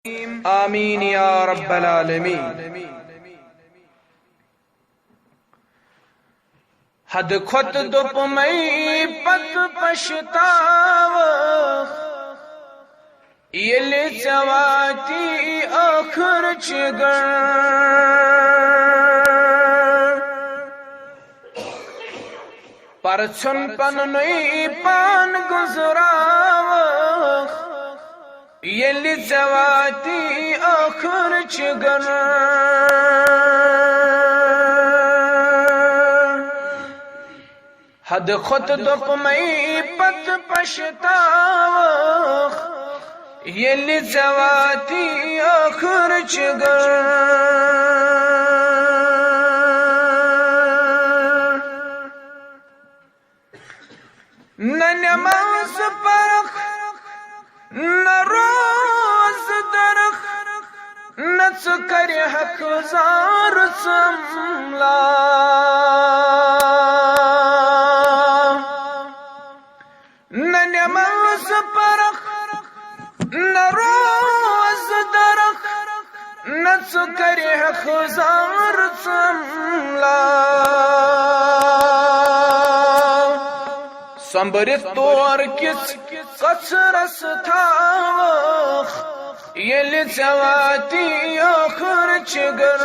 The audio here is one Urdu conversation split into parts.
آمین یا رب العالمین۔ حد کھت دپ میں پت پشتاو یل چواتی آخر چگر پرچن پننوی پان گزراو یل چواتی آخر چگر حد خود دپ میں پت پشتاو یل چواتی آخر چگر نہ نماز پرخ نہ روز درخ نہ چکر حق زار سملا نہ نماز پرخ نہ روز درخ نہ چکر حق زار سملا سنبرت طور کس قصرس تھاوخ یل چواتی آخر چگر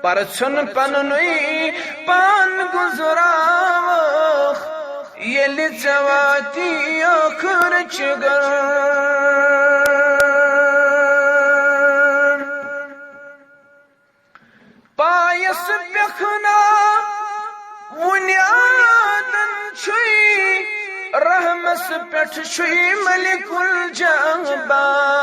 پرچن پننوی پان گزراوخ یل چواتی آخر چگر پایس پکھنا ونیادن چھوئی رحمس پیٹھ چھوئی ملک الجبار